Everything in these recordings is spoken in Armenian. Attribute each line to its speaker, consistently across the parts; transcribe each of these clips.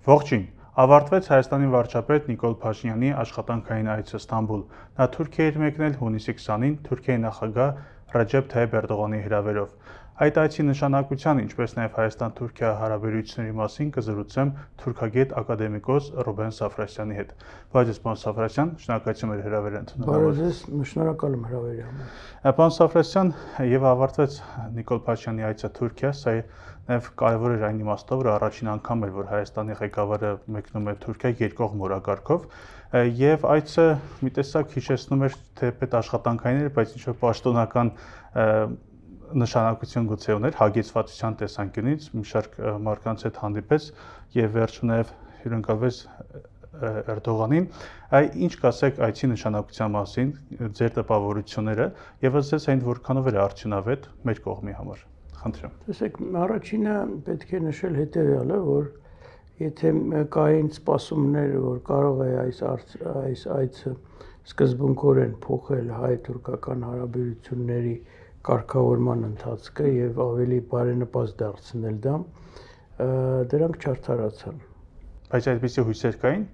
Speaker 1: Ողջույն, ավարտվեց Հայաստանի վարչապետ Նիկոլ Փաշինյանի աշխատանքային այցը Ստամբուլ։ Նա Թուրքիա էր մեկնել հունիսի 20-ին Թուրքիայի նախագահ Ռաջեփ Թայիփ Էրդողանի հրավերով։ Այդ այցի նշանակության, ինչպես նաև Հայաստան-Թուրքիա հարաբերությունների մասին կզրուցեմ թուրքագետ ակադեմիկոս Ռուբեն Սաֆրասյանի հետ։ Բարև պարոն Սաֆրասյան, շնորհակալություն մեր հրավերը ընդունելու
Speaker 2: համար։ Շնորհակալ եմ հրավերի համար։
Speaker 1: Պարոն Սաֆրասյան, եւ ավարտվեց Նիկոլ Փաշինյանի այցը Թուրքիա, սա նաև կարևոր էր այն իմաստով, որ առաջին անգամ էր, որ Հայաստանի ղեկավարը մեկնում է Թուրքիա երկկողմ օրակարգով, եւ այցը մի տեսակ հիշեցնում էր թե պետաշխատանքային էր, բայց ինչ-որ պաշտոնական նշանակություն գուցե ուներ հագեցվածության տեսանկյունից, մի շարք մարդկանց հետ հանդիպեց եւ վերջում նաեւ հյուրընկալվեց Էրդողանին։ Ինչ կասեք այցի նշանակության մասին, ձեր տպավորությունները եւ ասես այն որքանով էր արդյունավետ մեր կողմի համար։ Խնդրեմ։
Speaker 2: Տեսեք, առաջինը պետք է նշել հետեւյալը, որ եթե կային սպասումներ, որ կարող է այս այցը սկզբունքորեն փոխել հայ-թուրքական հարաբերությունների կարգավորման ընթացքը եւ ավելի բարենպաստ դարձնել դա, դրանք չարդարացան։
Speaker 1: Բայց այդպիսի հույսեր կային։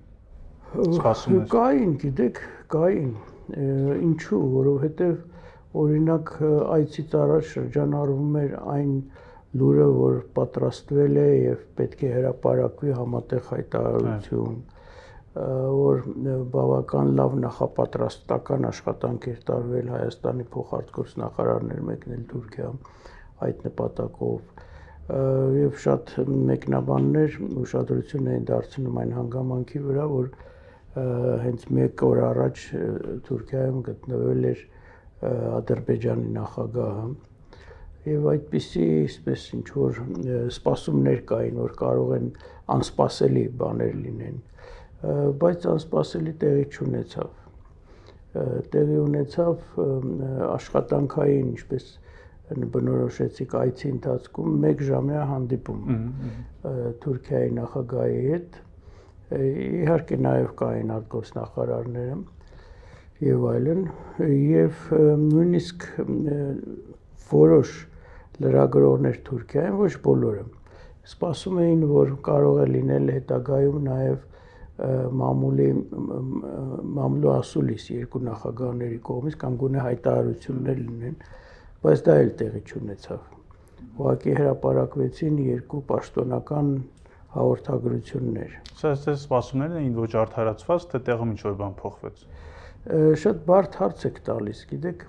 Speaker 1: Սպասումներ
Speaker 2: կային, գիտեք, կային։ Ինչու, որովհետեւ օրինակ այցից առաջ շրջանառվում էր այն լուրը, որ պատրաստվել է եւ պետք է հրապարակվի համատեղ հայտարարություն, որ բավական լավ նախապատրաստական աշխատանք էր տարվել Հայաստանի փոխարտգործնախարարներ մեկնել Թուրքիա այդ նպատակով եւ շատ մեկնաբաններ ուշադրություն էին դարձնում այն հանգամանքի վրա, որ հենց մեկ օր առաջ Թուրքիայում գտնվել էր Ադրբեջանի նախագահը եւ այդպիսի այսպես ինչ որ սպասումներ կային, որ կարող են անսպասելի բաներ լինեն, բայց անսպասելի տեղի չունեցավ։ Տեղի ունեցավ աշխատանքային, ինչպես բնորոշեցիք այցի ընթացքում 1 ժամյա հանդիպում Թուրքիայի նախագահի հետ, իհարկե նաեւ կային արտգործնախարարները եւ այլն, եւ նույնիսկ որոշ լրագրողներ Թուրքիայում, ոչ բոլորը, սպասում էին, որ կարող է լինել հետագայում նաեւ մամուլի ասուլիս երկու նախագահների կողմից կամ գոնե հայտարարություններ լինեն, բայց դա էլ տեղի չունեցավ։ Ուղղակի հրապարակվեցին երկու պաշտոնական հաղորդագրություններ։
Speaker 1: Սա սպասումներն էին ոչ արդարացված, թե տեղում ինչ-որ բան փոխվեց։
Speaker 2: Շատ բարդ հարց եք տալիս, գիտեք,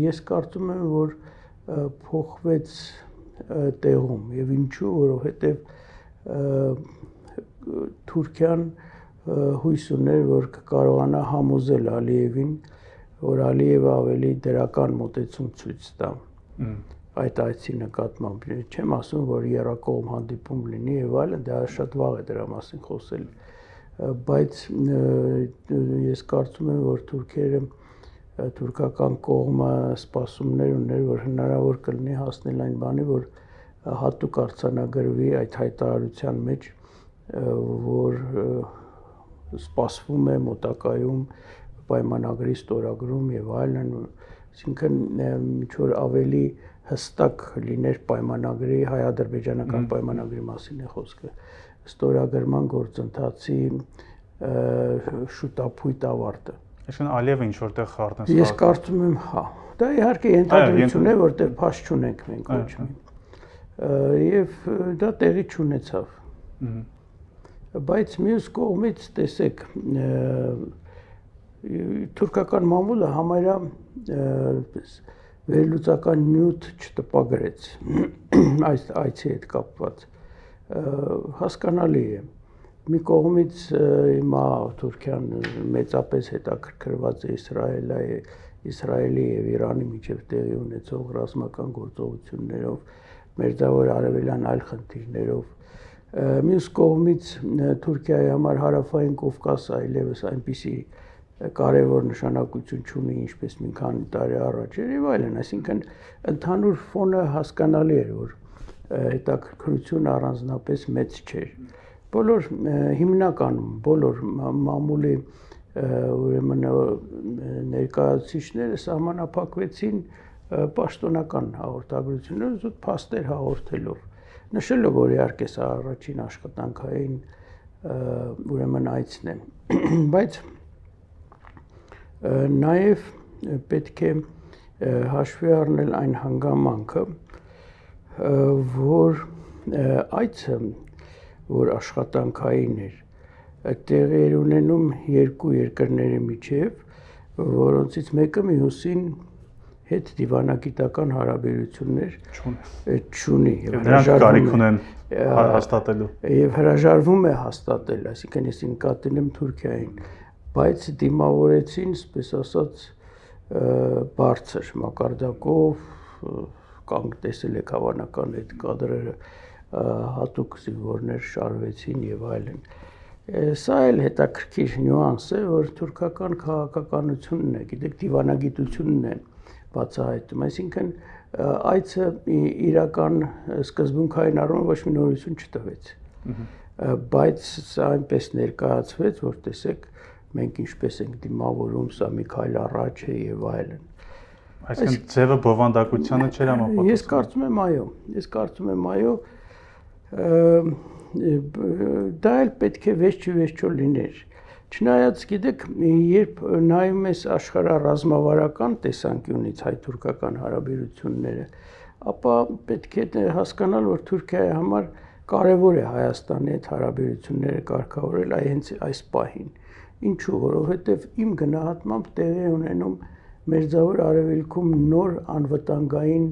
Speaker 2: ես կարծում եմ, որ փոխվեց տեղում եւ ինչու, որովհետեւ Թուրքիան հույս ուներ, որ կկարողանա համոզել Ալիևին, որ Ալիևը ավելի դրական մոտեցում ցույց տա այդ այցի նկատմամբ։ Չեմ ասում, որ եռակողմ հանդիպում լինի եւ այլն, դա շատ վաղ է դրա մասին խոսել, բայց ես կարծում եմ, որ թուրքական կողմը սպասումներ ուներ, որ հնարավոր կլինի հասնել այն բանի, որ հատուկ արձանագրվի այդ հայտարարության մեջ, որ սպասվում է մոտակայում պայմանագրի ստորագրում եւ այլն, այսինքն ինչ-որ ավելի հստակ լիներ պայմանագրի, հայ-ադրբեջանական պայմանագրի մասին է խոսքը, ստորագրման գործընթացի շուտափույթ ավարտը։
Speaker 1: Այսինքն Ալիևը ինչ որտեղ խառնեց։
Speaker 2: Ես կարծում եմ, հա, դա իհարկե ենթադրություն է, որտեղ փաստ չունենք մենք ոչ մի։ Եվ դա տեղի չունեցավ։ Բայց մյուս կողմից տեսեք, թուրքական մամուլը համարյա վերլուծական նյութ չտպագրեց այս այցի հետ կապված։ Հասկանալի է։ Մի կողմից հիմա Թուրքիան մեծապես հետաքրքրված է Իսրայելի եւ Իրանի միջև տեղի ունեցող ռազմական գործողություններով, մերձավոր արևելյան այլ խնդիրներով։ Մյուս կողմից Թուրքիայի համար հարավային Կովկասը այլևս այնպիսի կարևոր նշանակություն չունի, ինչպես մի քանի տարի առաջ էր եւ այլն, այսինքն ընդհանուր ֆոնը հասկանալի էր, որ հետաքրքրությունը առանձնապես մեծ չէր։ Բոլոր հիմնականում բոլոր մամուլի ուրեմն ներկայացուցիչները սահմանափակվեցին պաշտոնական հաղորդագրություններով, զուտ փաստեր հաղորդելով, նշելով, որ իհարկե սա առաջին աշխատանքային ուրեմն այցն է, բայց նաև պետք է հաշվի առնել այն հանգամանքը, որ այցը, որ աշխատանքային էր, տեղի էր ունենում երկու երկրների միջև, որոնցից մեկը մյուսին հետ դիվանագիտական հարաբերություններ չունի
Speaker 1: նրանք կարիք ունեն հաստատելու
Speaker 2: եւ հրաժարվում է հաստատել, այսինքն ես նկատել եմ Թուրքիային, բայց դիմավորեցին, այսպես ասած, բարձր մակարդակով, կանգ տեսել եք հավանական այդ կադրերը, հատուկ զինվորներ շարվեցին եւ այլն։ Սա էլ հետաքրքիր նյուանս է, որ թուրքական քաղաքականությունն է, գիտեք, դիվանագիտությունն է բացահայտում, այսինքն այցը իրական սկզբունքային առումով ոչ մի նորություն չտվեց, բայց սա այնպես ներկայացվեց, որ տեսեք, մենք ինչպես ենք դիմավորում, սա մի քայլ առաջ է եւ այլն։
Speaker 1: Այսինքն ձևը բովանդակությանը չէր համապատասխանում։
Speaker 2: Ես կարծում եմ այո, դա էլ պետք է վերջ-ի-վերջո լիներ։ Չնայած գիտեք, երբ նայում ես աշխարհառազմավարական տեսանկյունից հայ-թուրքական հարաբերությունները, ապա պետք է հասկանալ, որ Թուրքիայի համար կարևոր է Հայաստանի հետ հարաբերությունները կարգավորել հենց այս պահին։ Ինչու՞, որովհետև իմ գնահատմամբ տեղի է ունենում Մերձավոր Արևելքում նոր անվտանգային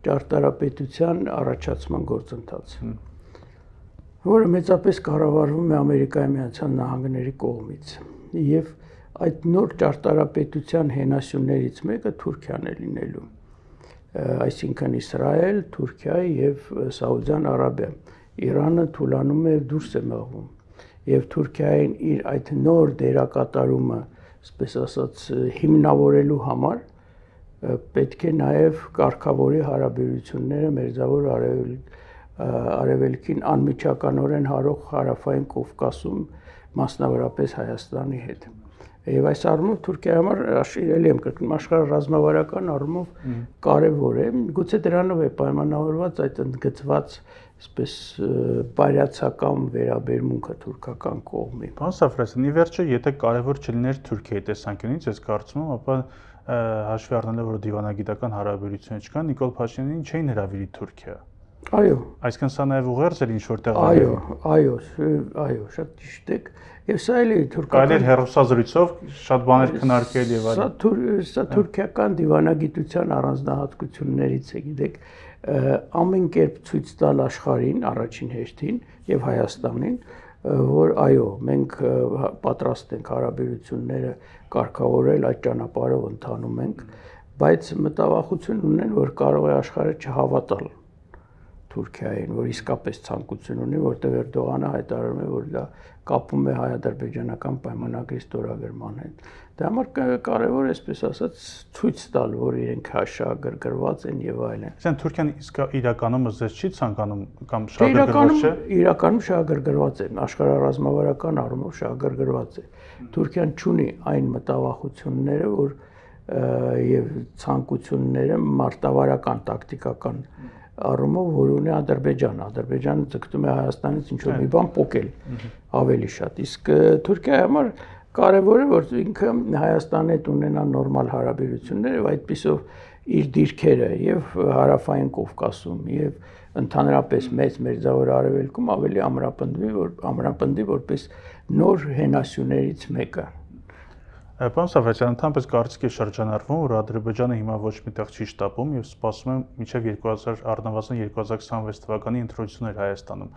Speaker 2: ճարտարապետության առաջացման գործընթաց, որը մեծապես կառավարվում է Ամերիկայի Միացյալ Նահանգների կողմից, եւ այդ նոր ճարտարապետության հենասյուներից մեկը Թուրքիան է լինելու, այսինքն Իսրայել, Թուրքիա եւ Սաուդյան Արաբիա։ Իրանը թուլանում է, դուրս է մղվում, եւ Թուրքիային իր այդ նոր դերակատարումը, այսպես ասած, հիմնավորելու համար պետք է նաև կարգավորի հարաբերությունները Մերձավոր Արևելքին անմիջականորեն հարող Հարավային Կովկասում, մասնավորապես Հայաստանի հետ։ Եվ այս առումով Թուրքիայի համար ելի եմ կրկնում, աշխարհառազմավարական առումով կարևոր է, գուցե դրանով է պայմանավորված այդ ընդգծված այսպես բարյացակամ վերաբերմունքը թուրքական կողմի։
Speaker 1: Պարոն Սաֆրասյան, ի վերջո, եթե կարևոր չլիներ Թուրքիայի տեսանկյունից, ես կարծում եմ, ապա հաշվի առնելով, որ դիվանագիտական հարաբերություններ չկան, Նիկոլ Փաշինյանին չէին հրավիրի Թուրքիա։
Speaker 2: Այո։
Speaker 1: Այսինքն սա նաև ուղերձ էր ինչ որտեղ։
Speaker 2: Այո, շատ ճիշտ եք։ Եվ սա էլի թուրքական
Speaker 1: Կարելի է հեռուստազրույցով շատ բաներ քննարկել եւ այլն։
Speaker 2: Սա թուրքիական դիվանագիտության առանձնահատկություններից է, գիտեք, ամեն կերպ ցույց տալ աշխարհին, առաջին հերթին եւ Հայաստանին, որ այո, մենք պատրաստ ենք հարաբերությունները կարգավորել, այդ ճանապարհով ընթանում ենք, բայց մտավախություն ունեն, որ կարող է աշխարհը չհավատալ Թուրքիային, որ իսկապես ցանկություն ունի, որտեղ Էրդողանը հայտարարում է, որ դա կապում է հայ-ադրբեջանական պայմանագրի ստորագրման հետ։ Դա համար կարևոր է, այսպես ասած, ցույց տալ, որ իրենք շահագրգռված են եւ այլն։
Speaker 1: Այսինքն Թուրքիան իսկ իրականում ըստ չի ցանկանում կամ շահագրգռված չէ։
Speaker 2: Իրականում շահագրգռված է, աշխարհառազմավարական առումով շահագրգռված է։ Թուրքիան չունի այն մտավախությունները, որ եւ ցանկությունները մարտավարական, տակտիկական առումով, որ ունի Ադրբեջանը։ Ադրբեջանը ձգտում է Հայաստանից ինչ-որ մի բան փոկել ավելի շատ։ Իսկ Թուրքիայի համար կարևոր է, որ ինքը Հայաստանի հետ ունենա նորմալ հարաբերություններ եւ այդպիսով իր դիրքերը եւ Հարավային Կովկասում եւ ընդհանրապես մեծ Մերձավոր Արևելքում ավելի ամրապնդի որպես նոր հենասյուներից մեկը։
Speaker 1: Պարոն Սաֆրասյան, ընդհանրապես կարծիք է շրջանառվում, որ Ադրբեջանը հիմա ոչ միտեղ չի շտապում եւ սպասում է մինչեւ 2026 թվականի ընտրություններ Հայաստանում։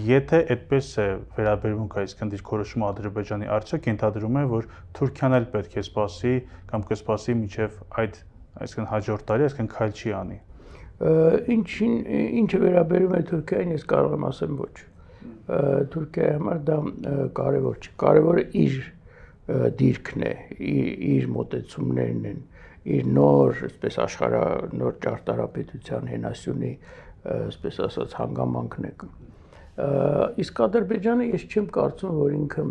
Speaker 1: Եթե այդպես է վերաբերմունքը, այսինքն դիրքորոշումը Ադրբեջանի արդյոք ենթադրում է, որ Թուրքիան էլ պետք է սպասի կամ կսպասի մինչեւ այդ, այսինքն հաջորդ տարի, այսինքն քայլ չի անի։
Speaker 2: Ինչը վերաբերում է Թուրքիային, ես կարող եմ ասեմ ոչ։ Թուրքիայի համար դա կարևոր չէ։ Կարևորը իր դիրքն է, իր մոտեցումներն են, իր նոր, այսպես նոր ճարտարապետության հենասյունի, այսպես ասած, հանգամանքն է։ Իսկ Ադրբեջանը ես չեմ կարծում, որ ինքը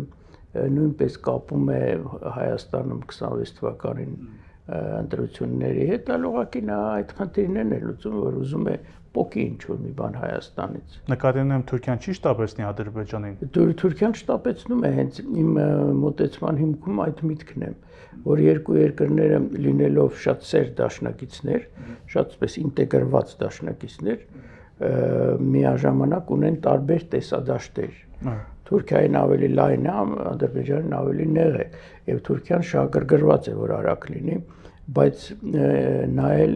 Speaker 2: նույնպես կապում է Հայաստանում 26 թվականին ընտրությունների հետ, այլ ուղղակի նա այդ խնդիրներն է լուծում, որ ուզում է պոկի ինչ-որ մի բան Հայաստանից։
Speaker 1: Նկատի ունեմ Թուրքիան չի շտապեցնի Ադրբեջանին։
Speaker 2: Թուրքիան շտապեցնում է հենց իմ մոտեցման հիմքում այդ միտքն է, որ երկու երկրները լինելով շատ սեր դաշնակիցներ, շատ այսպես ինտեգրված դաշնակիցներ, միաժամանակ ունեն տարբեր տեսադաշտեր։ Թուրքիային ավելի լայն է, Ադրբեջանին ավելի նեղ է, եւ Թուրքիան շահագրգռված է, որ արագ լինի, բայց նայել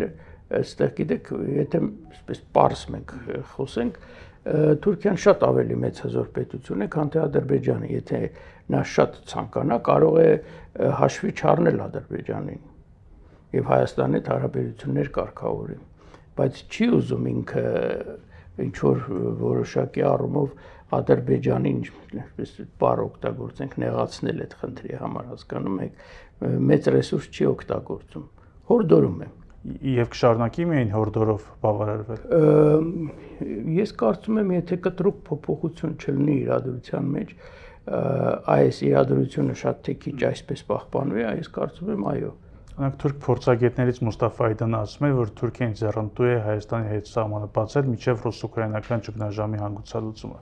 Speaker 2: այստեղ գիտեք, եթե այսպես պարզ մենք խոսենք, Թուրքիան շատ ավելի մեծ հզոր պետություն է, քան թե Ադրբեջանը, եթե նա շատ ցանկանա, կարող է հաշվի չառնել Ադրբեջանին եւ Հայաստանի հետ հարաբերություններ կարգավորի, բայց չի ուզում ինքը ինչ որ որոշակի առումով Ադրբեջանին այսպես բառ օգտագործենք, նեղացնել այդ խնդրի համար, հասկանում եք, մեծ ռեսուրս չի օգտագործում, հորդորում է։
Speaker 1: Եվ կշարունակի միայն հորդորով բավարարվել։
Speaker 2: Ես կարծում եմ, եթե կտրուկ փոփոխություն չլինի իրադրության մեջ, այս իրադրությունը շատ թե քիչ այսպես պահպանվի, ես կարծում եմ, այո։
Speaker 1: Օրինակ թուրք փորձագետներից Մուստաֆա Այդանը ասում է, որ Թուրքիան ձեռնտու է Հայաստանի հետ սահմանը բացել մինչև ռուս-ուկրաինական ճգնաժամի հանգուցալուծումը։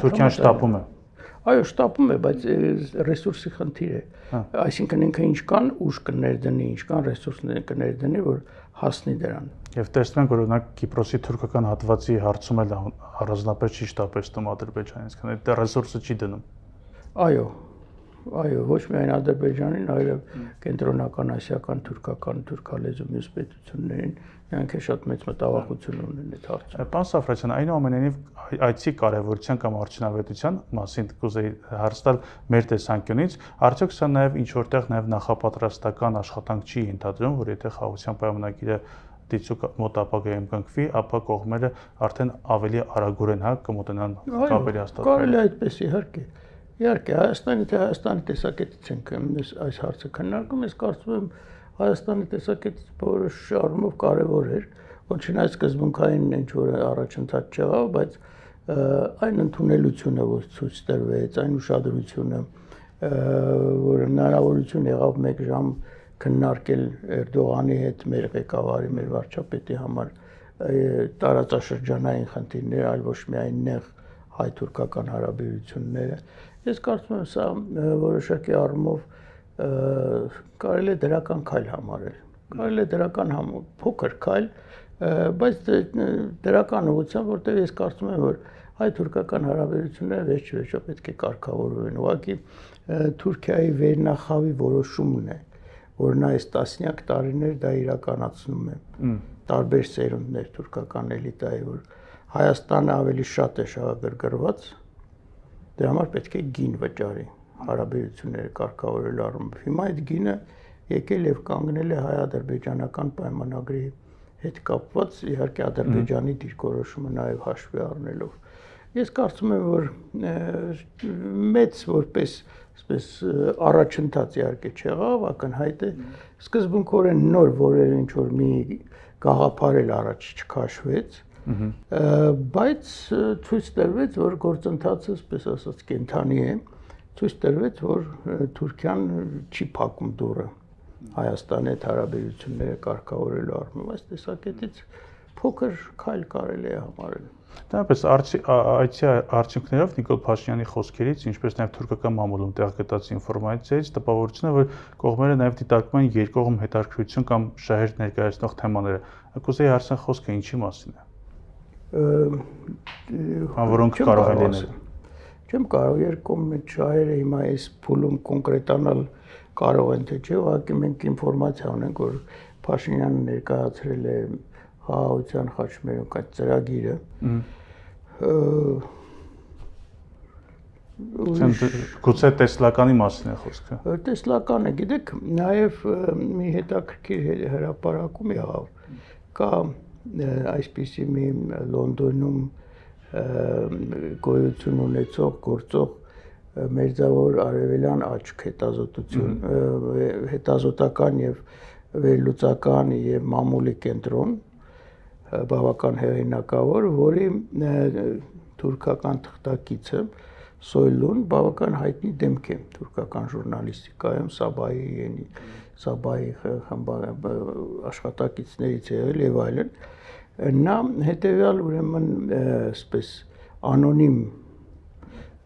Speaker 1: Թուրքիան շտապում է։
Speaker 2: Այո, շտապում է, բայց ռեսուրսի խնդիր է։ Այսինքն ինքը ինչ կան ուժ կներդնի, ինչ կան ռեսուրսներ կներդնի, որ հասնի դրան։
Speaker 1: Եվ տեսնում ենք, որ օրինակ Կիպրոսի թուրքական հատվածի հարցում էլ առանձնապես չի շտապեցնում Ադրբեջանից, քանի դեռ ռեսուրսը չի դնում։
Speaker 2: Այո, ոչ միայն Ադրբեջանին, այլև կենտրոնական ասիական թուրքալեզու մյուս պետություններին, նրանք շատ մեծ մտավախություն ունեն այդ հարցում։
Speaker 1: Պարոն Սաֆրասյան, այնուամենայնիվ այցի կարևորության կամ արդյունավետության մասին կուզեի հարց տալ մեր տեսանկյունից, արդյոք սա նաև ինչ որտեղ նաև նախապատրաստական աշխատանք չի ենթադրում, որ եթե խաղաղության պայմանագիրը դիցուկ մոտ ապագայում կնքվի, ապա կողմերը արդեն ավելի արագորեն կմոտենան կապերի հաստատմանը։
Speaker 2: Կարելի է այդպես, իհարկե։ Իհարկե, Հայաստանի տեսակետից ենք այս հարցը քննարկում, ես կարծում եմ Հայաստանի տեսակետից որոշ առումով կարևոր էր, ոչ չնայած սկզբունքային ինչ-որ առաջընթաց չեղավ, բայց այն ընդունելությունը, որ ցույց տրվեց, այն ուշադրությունը, որ հնարավորություն եղավ 1 ժամ քննարկել Էրդողանի հետ մեր ղեկավարի, մեր վարչապետի համար տարածաշրջանային խնդիրներ, այլ ոչ միայն նեղ հայ-թուրքական հարաբերությունները։ Ես կարծում եմ, սա որոշակի առումով կարելի է դրական քայլ համարել։ Կարելի է դրական փոքր քայլ, բայց դրական ուղղությամբ, որտեղ ես կարծում եմ, որ հայ-թուրքական հարաբերությունները վերջ-վերջո պետք է կարգավորվեն։ Ուղղակի Թուրքիայի վերնախավի որոշումն է, որ նա այս տասնյակ տարիներ դա իրականացնում է։ Տարբեր սերունդներ թուրքական էլիտայի, որ Հայաստանը ավելի շատ է շահագրգռված, դրա համար պետք է գին վճարի հարաբերությունները կարգավորելու առումով։ Հիմա այդ գինը եկել եւ կանգնել է հայ-ադրբեջանական պայմանագրի հետ կապված, իհարկե Ադրբեջանի դիրքորոշումը նաեւ հաշվի առնելով։ Ես կարծում եմ, որ մեծ որպես այսպես առաջընթաց իհարկե չեղավ, ակնհայտ է, սկզբունքորեն նոր որևէ ինչ-որ մի գաղափար էլ առաջ չքաշվեց, բայց ցույց տրվեց, որ գործընթացը, այսպես ասած, կենթանի է, ցույց տրվեց, որ Թուրքիան չի փակում դուռը Հայաստանի հետ հարաբերությունները կարգավորելու առումով, այս տեսակետից փոքր քայլ կարելի է համարել։
Speaker 1: Դրանպես այցի արդյունքներով Նիկոլ Փաշինյանի խոսքերից, ինչպես նաև թուրքական մամուլում տեղգտած ինֆորմացիայից տպավորություն է, որ կողմերը նաև դիտարկում են երկկողմ հետաքրքրություն կամ շահեր ներկայացնող թեմաները։ Կուզեի հարցնել խոսքը ինչի մասին է։ Որոնք կարող են լինել։
Speaker 2: Չեմ կարող երկկողմ շահերը հիմա այս փուլում կոնկրետանալ կարող են թե չէ, ուղղակի մենք ինֆորմացիա ունենք, որ Փաշինյանը ներկայացրել է խաղաղության խաչմերուկ այդ ծրագիրը։
Speaker 1: Գուցե տեսլականի մասին է խոսքը։
Speaker 2: Տեսլական է, գիտեք, նաև մի հետաքրքիր հրապարակում եղավ, կա այսպիսի մի Լոնդոնում գոյություն ունեցող գործող մերձավոր արևելյան աչք հետազոտական եւ վերլուծական եւ մամուլի կենտրոն, բավական հեղինակավոր, որի թուրքական թղթակիցը Սոյլուն բավական հայտնի դեմք է թուրքական ժուրնալիստիկայում, Սաբայի աշխատակիցներից եղել եւ այլն, Նա հետևյալ ուրեմն այսպես անոնիմ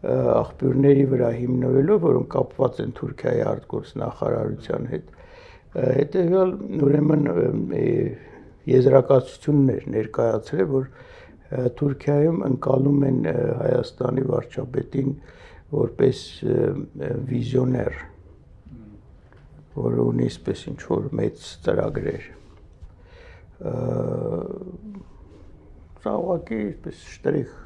Speaker 2: աղբյուրների վրա հիմնվելով, որոնք կապված են Թուրքիայի արտգործ նախարարության հետ, հետևյալ ուրեմն եզրակացություններ ներկայացրել, որ Թուրքիայում ընկալում են Հայաստանի վարչապետին որպես վիզիոներ, որը ունի այսպես ինչ-որ մեծ ծրագրեր։ Սա ուղղակի այսպես շտրիխ։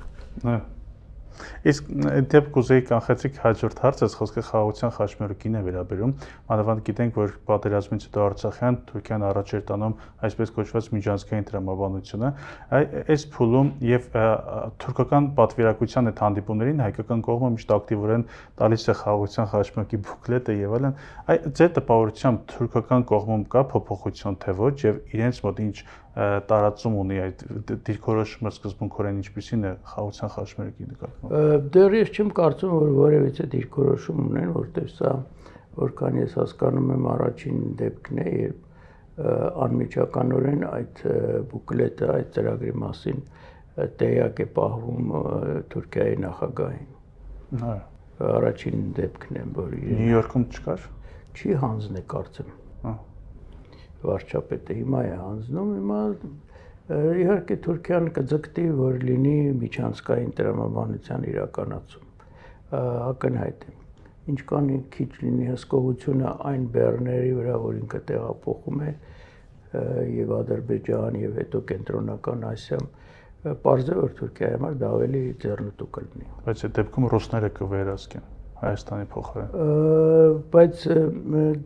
Speaker 1: Իսկ դեպք կուզեի կանխեցիք հաջորդ հարցը, խոսքը խաղաղության խաչմերուկին է վերաբերում, մանավանդ գիտենք, որ պատերազմից հետո Արցախյան Թուրքիան առաջ էր տանում այսպես կոչված միջանցքային տրամաբանությունը, այս փուլում եւ թուրքական պատվիրակության այդ հանդիպումներին հայկական կողմը միշտ ակտիվորեն տալիս է խաղաղության խաչմերուկի բուկլետը եւ այլն, ձեր տպավորությամբ թուրքական կողմում կա փոփոխություն թե ոչ եւ իրենց մոտ ինչ տարածում ունի այդ դիրքորոշումը սկզբունքորեն ինչպիսին է խաղաղության խաչմերուկի նկատմամբ։
Speaker 2: Դեռ ես չեմ կարծում, որ որևիցե դիրքորոշում ունեն, որտեղ սա, որքան ես հասկանում եմ, առաջին դեպքն է, երբ անմիջականորեն այդ բուկլետը, այդ ծրագրի մասին տեղյակ է պահվում Թուրքիայի նախագահին։ Առաջին դեպքն է, որ
Speaker 1: Նյու Յորքում չկար։
Speaker 2: Չի հանձն է կարծեմ։ Վարչապետը հիմա է հանձնում, հիմա իհարկե Թուրքիան կձգտի, որ լինի միջանցքային տրամաբանության իրականացում, ակնհայտ է, ինչքան քիչ լինի հսկողությունը այն բեռների վրա, որ ինքը տեղափոխում է եւ Ադրբեջան եւ հետո կենտրոնական Ասիայում, պարզ է, որ Թուրքիայի համար դա ավելի ձեռնտու կլինի։
Speaker 1: Բայց այդ դեպքում ռուսները կվերահսկեն Հայաստանի փոխարեն։
Speaker 2: Բայց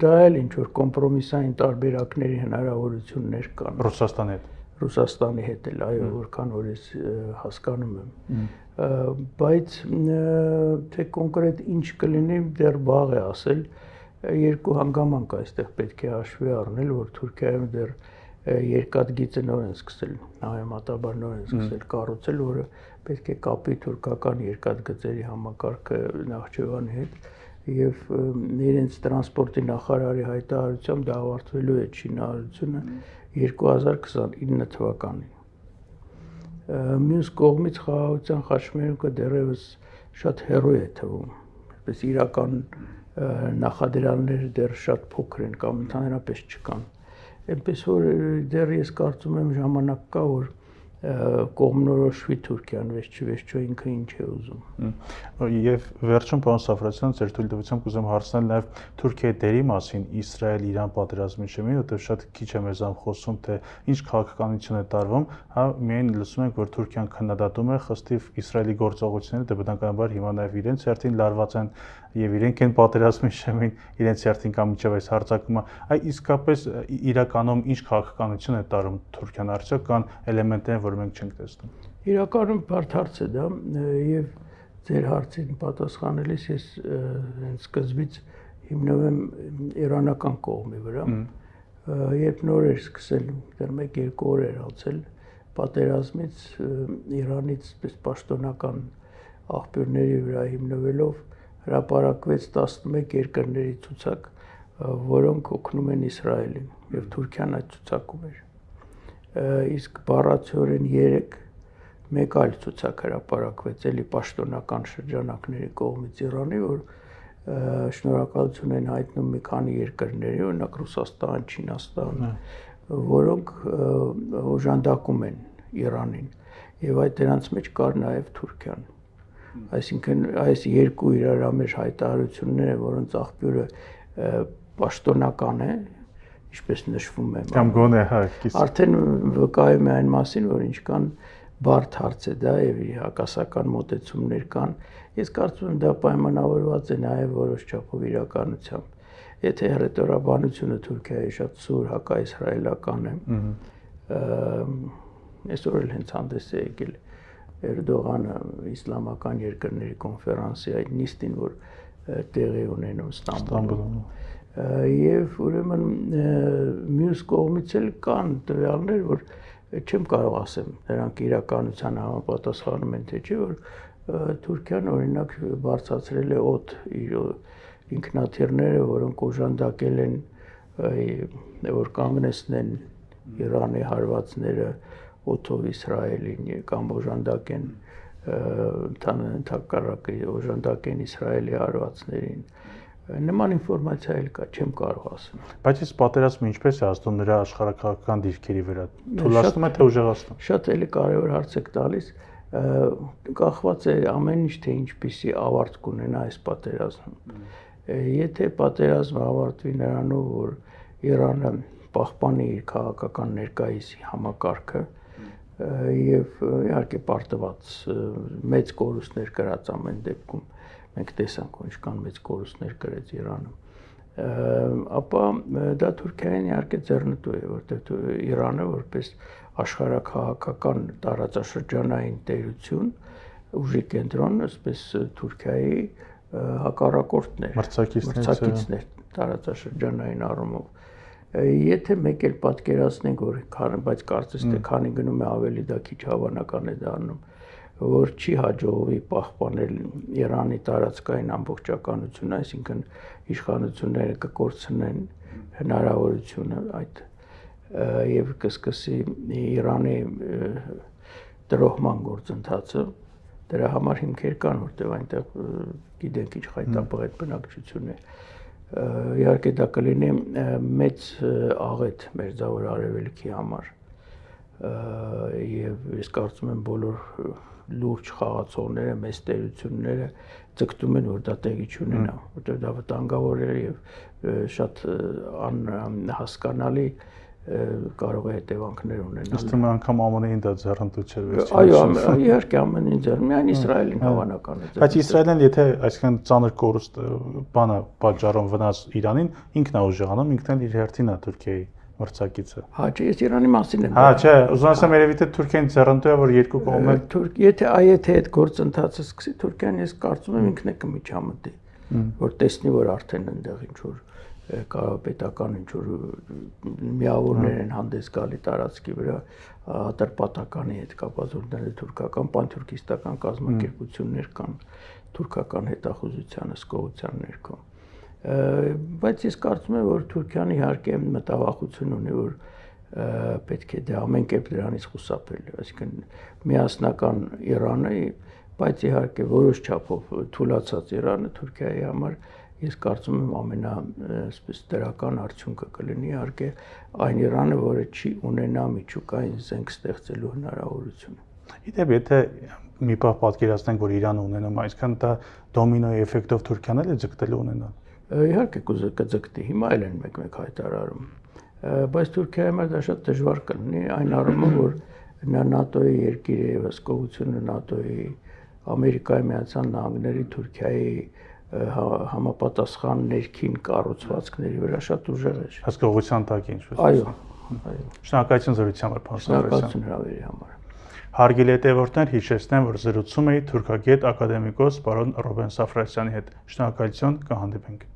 Speaker 2: դա էլ ինչ որ կոմպրոմիսային տարբերակների հնարավորություններ կան։
Speaker 1: Ռուսաստանի հետ։
Speaker 2: Ռուսաստանի հետ էլ, այո, որքան որ ես հասկանում եմ։ Բայց թե կոնկրետ ինչ կլինի, դեռ վաղ է ասել, երկու հանգամանք այստեղ պետք է հաշվի առնել, որ Թուրքիայում դեռ երկաթգիծը նոր են սկսել, համեմատաբար նոր են սկսել կառուցել, որը պետք է կապի թուրքական երկաթգծերի համակարգը Նախճեվանի հետ եւ իրենց տրանսպորտի նախարարի հայտարարությամբ դա ավարտվելու է շինարարությունը 2029 թվականին։ Մյուս կողմից խաղաղության խաչմերուկը դեռևս շատ հեռու է թվում, այսպես իրական նախադրյալները դեռ շատ փոքր են կամ ընդհանրապես չկան։ Այնպես որ դեռ ես կարծում եմ ժամանակ կա, որ կողմնորոշվի Թուրքիան, վերջիվերջո ինքը ինչ է ուզում։
Speaker 1: Եվ վերջում պարոն Սաֆրասյան, ձեր թույլտվությամբ կուզեմ հարցնել նաև Թուրքիայի դերի մասին Իսրայել-Իրան պատերազմի շեմին, որտեղ շատ քիչ է մեզան խոսում, թե ինչ քաղաքականություն է տարվում, հա միայն լսում ենք, որ Թուրքիան քննադատում է խստիվ Իսրայելի գործողությունները, դե բնականաբար հիմա նաև իրենց հերթին լարված են եւ իրենք են պատերազմի շեմին իրենց հերթին կամ միջև այս հարձակումը, այ իսկապես իրականում ինչ քաղաքականություն է տարում Թուրքիան, արդյոք կան էլեմենտներ, որ մենք չենք տեսնում։
Speaker 2: Իրականում բարդ հարց է դա եւ ձեր հարցին պատասխանելիս ես հենց սկզբից հիմնվում եմ իրանական կողմի վրա։ Երբ նոր էր սկսել, դեռ 1-2 օր էր անցել պատերազմից, Իրանից պաշտոնական աղբյուրների վրա հիմնվելով հրապարակվեց 11 երկրների ցուցակ, որոնք օգնում են Իսրայելին եւ Թուրքիան այդ ցուցակում էր։ Իսկ բառացիորեն 3 մեկ այլ ցուցակ հրապարակվեց էլի պաշտոնական շրջանակների կողմից Իրանի, որ շնորհակալություն են հայտնում մի քանի երկրների, օրինակ Ռուսաստան, Չինաստան, որոնք օժանդակում են Իրանին եւ այդ դրանց մեջ կար նաեւ Թուրքիան։ Այսինքն այս երկու իրարամեջ հայտարարությունները, որոնց աղբյուրը պաշտոնական է, ինչպես նշվում է,
Speaker 1: կամ գոնե հա,
Speaker 2: արդեն վկայում է այն մասին, որ ինչքան բարդ հարց է դա եւ հակասական մոտեցումներ կան։ Ես կարծում եմ դա պայմանավորված է նաեւ որոշ չափով իրականությամբ։ Եթե հռետորաբանությունը Թուրքիայի շատ սուր հակաիսրայելական է, այսօր էլ հենց հանդես է եկել Էրդողանը իսլամական երկրների կոնֆերանսի այդ նիստին, որ տեղի ունենում Ստամբուլում։ Եվ ուրեմն մյուս կողմից էլ կան տվյալներ, որ չեմ կարող ասեմ, նրանք իրականության համապատասխանում են թե չէ, որ Թուրքիան օրինակ բարձրացրել է օդ իր ինքնաթիռները, որոնք օժանդակել են, որ կանգնեցնեն Իրանի հարվածները օդով Իսրայելին կամ օժանդակ են ընդհակառակը օժանդակ են Իսրայելի հարվածներին։ Նման ինֆորմացիա էլ կա, չեմ կարող ասել։
Speaker 1: Բայց այս պատերազմը ինչպես է ազդում նրա աշխարհակաղակական դիրքերի վրա։ Թուլացնում է թե ուժեղացնում։
Speaker 2: Շատ էլի կարևոր հարց եք տալիս, կախված է ամեն ինչ թե ինչպիսի ավարտ կունենա այս պատերազմը։ Եթե պատերազմը ավարտվի նրանով, որ Իրանը պահպանի իր քաղաքական ներկայիս համակարգը եւ իհարկե պարտված մեծ կորուստներ կրած ամեն դեպքում մենք տեսանք ինչքան մեծ կորուստներ կրեց Իրանը, ապա դա Թուրքիային իհարկե ձեռնտու է, որտեղ Իրանը որպես աշխարհակաղակական տարածաշրջանային տերություն ուժի կենտրոն, այսպես Թուրքիայի հակառակորդն էր, մրցակիցներ տարածաշրջանային առումով։ Եթե մեկ էլ պատկերացնենք, բայց կարծես թե քանի գնում է ավելի դա քիչ հավանական է դառնում, որ չի հաջողվի պահպանել Իրանի տարածքային ամբողջականությունը, այսինքն իշխանությունները կկորցնեն հնարավորությունը այդ եւ կսկսի Իրանի տրոհման գործընթացը, դրա համար հիմքեր կան, որտեղ այնտեղ գիտենք ինչ խայտապղ այդ բնակչություն է։ Իհարկե դա կլինի մեծ աղետ Մերձավոր Արևելքի համար եւ ես կարծում եմ բոլոր լուրջ խաղացողները, մեծ տերությունները ձգտում են, որ դա տեղի չունենա, որտեղ դա վտանգավոր է եւ շատ անհասկանալի կարող է հետևանքներ ունենալ։
Speaker 1: Ըստ ում անգամ ԱՄՆ-ին դա ձեռնտու չէ վերջին։
Speaker 2: Այո, իհարկե ԱՄՆ-ին ձեռնտու, միայն Իսրայելին հավանական է։
Speaker 1: Բայց Իսրայելն եթե այսքան ծանր կորուստ բանը պատճառում վնաս Իրանին, ինքն է ուժեղանում, ինքն էլ իր հերթին է Թուրքիայի մրցակիցը։
Speaker 2: Հա, չէ, ես Իրանի մասին եմ։
Speaker 1: Հա, չէ, ուզում ասեմ երևի թե Թուրքիան ձեռնտու է, որ երկու կողմը
Speaker 2: եթե այդ գործընթացը սկսի, Թուրքիան ես կարծում եմ ինքն է կմիջամտի, որ տեսնի, որ արդեն այնտեղ ինչ որ պետական ինչ-որ միավորներ են հանդես գալի տարածքի վրա ատրպատականի հետ կապված, որտեղ թուրքական, պանթուրքիստական կազմակերպություններ կան թուրքական հետախուզության հսկողության ներքո։ Բայց ես կարծում եմ, որ Թուրքիան իհարկե մտավախություն ունի, որ պետք է դա ամեն կերպ դրանից խուսափել, այսինքն միասնական Իրանը, բայց իհարկե որոշ չափով թուլացած Իրանը Թուրքիայի համար ես կարծում եմ այսպես դրական արդյունքը կլինի իհարկե այն Իրանը, որը չի ունենա միջուկային զենք ստեղծելու հնարավորություն։
Speaker 1: Իդեպ եթե մի պահ պատկերացնենք, որ Իրանը ունենում այսքան դա դոմինոյի էֆեկտով Թուրքիան էլ է ձգտելու ունենալ։
Speaker 2: Իհարկե կձգտի, հիմա էլ են մեկ-մեկ հայտարարում, բայց Թուրքիայի համար դա շատ դժվար կլինի այն առումով, որ նա ՆԱՏՕ-ի երկիր է, հսկողությունը ՆԱՏՕ-ի, Ամերիկայի Միացյալ Նահանգների Թուրքիայի համապատասխան ներքին կառուցվածքների վրա շատ ուժեղ է։
Speaker 1: Հսկողության տակ ինչ։
Speaker 2: Այո։
Speaker 1: Շնորհակալություն զրույցի համար, պարոն Սարգսյան։
Speaker 2: Շնորհակալություն հրավերի համար։
Speaker 1: Հարգելի հետևորդներ, հիշեցնեմ, որ զրուցում էի թուրքագետ ակադեմիկոս պարոն Ռոբեն Սաֆրասյանի հետ։ Շնորհակալություն, կհանդիպենք։